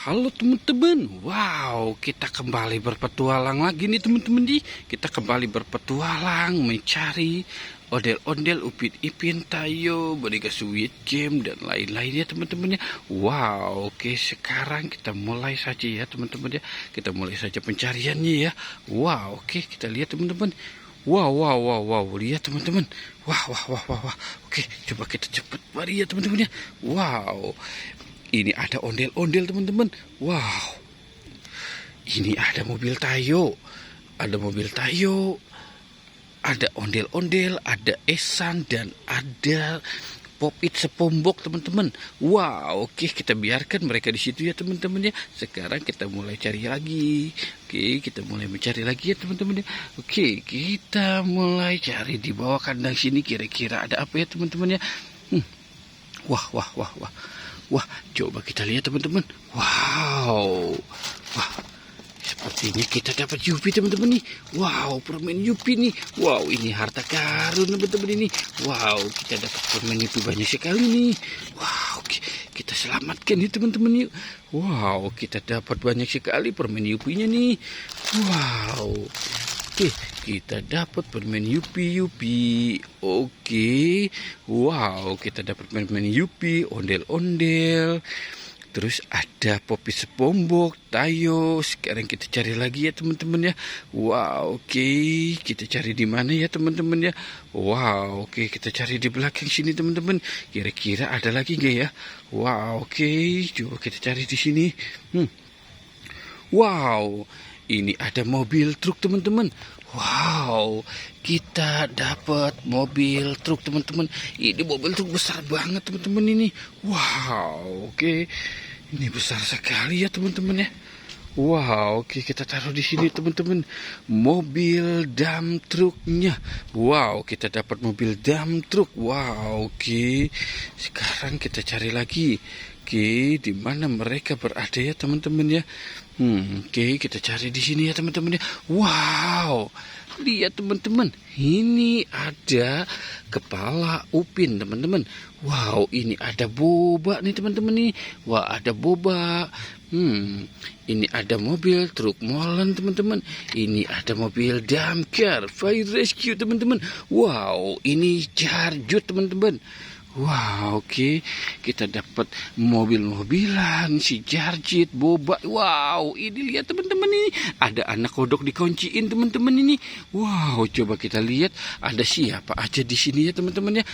Halo teman-teman, wow kita kembali berpetualang lagi nih teman-teman nih. Kita kembali berpetualang mencari ondel-ondel, Upin Ipin, Tayo, Boneka Squid Game dan lain-lainnya teman-teman ya. Wow, oke sekarang kita mulai saja ya teman-teman ya. Kita mulai saja pencariannya ya. Wow, oke kita lihat teman-teman. Wow, lihat teman-teman. Wah. Oke, coba kita cepat mari ya teman-teman ya. Wow. Ini ada ondel-ondel teman-teman. Wow. Ini ada mobil Tayo. Ada mobil Tayo. Ada ondel-ondel, ada Esan dan ada Pop-It Sepombok teman-teman. Wow, oke kita biarkan mereka di situ ya teman-teman ya. Sekarang kita mulai cari lagi. Oke, kita mulai mencari lagi ya teman-teman ya. Oke, kita mulai cari di bawah kandang sini kira-kira ada apa ya teman-teman ya. Wah, coba kita lihat teman-teman. Wow. Wah, sepertinya kita dapat Yupi teman-teman nih. Wow, permen Yupi nih. Wow, ini harta karun teman-teman ini. Wow, kita dapat permen Yupi banyak sekali nih. Wow, kita selamatkan nih teman-teman yuk. Wow, kita dapat banyak sekali permen Yupinya nih. Wow. Oke, kita dapat permen Yupi. Oke. Wow, kita dapat permen Yupi, ondel-ondel. Terus ada Pop-It Sepombok, Tayo. Sekarang kita cari lagi ya teman-teman ya. Wow, oke. Kita cari di mana ya teman-teman ya. Wow, oke. Kita cari di belakang sini teman-teman. Kira-kira ada lagi nggak ya? Wow, oke. Coba kita cari di sini. Wow, ini ada mobil truk teman-teman. Wow, kita dapat mobil truk teman-teman. Ini mobil truk besar banget teman-teman ini. Wow, oke. Ini besar sekali ya teman-teman ya. Wow, oke kita taruh di sini teman-teman. Mobil dump truknya. Wow, kita dapat mobil dump truk. Wow, oke. Sekarang kita cari lagi. Oke, di mana mereka berada ya teman-teman ya? Oke, kita cari di sini ya teman-teman ya. Wow, lihat teman-teman, ini ada kepala Upin teman-teman. Wow, ini ada boba nih teman-teman nih. Wah, ada boba. Ini ada mobil truk molen teman-teman. Ini ada mobil damkar fire rescue teman-teman. Wow, ini Jarjut teman-teman. Wow, oke. Kita dapat mobil-mobilan, si Jarjit, boba. Wow, ini lihat teman-teman ini. Ada anak kodok dikunciin teman-teman ini. Wow, coba kita lihat ada siapa aja di sini ya teman-teman ya.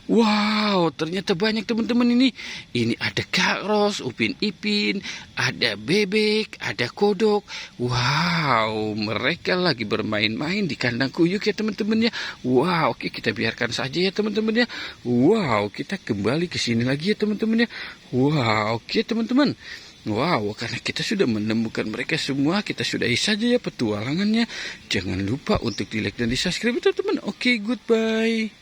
Wow, ternyata banyak teman-teman ini. Ini ada Kak Ros, Upin Ipin, ada Bebek, ada Kodok. Wow, mereka lagi bermain-main di kandang kuyuk ya teman-teman ya. Wow, oke kita biarkan saja ya teman-teman ya. Wow, kita kembali ke sini lagi ya teman-teman ya. Wow, oke teman-teman. Wow, karena kita sudah menemukan mereka semua, kita sudahi saja ya petualangannya. Jangan lupa untuk di like dan di subscribe teman-teman. Oke, goodbye.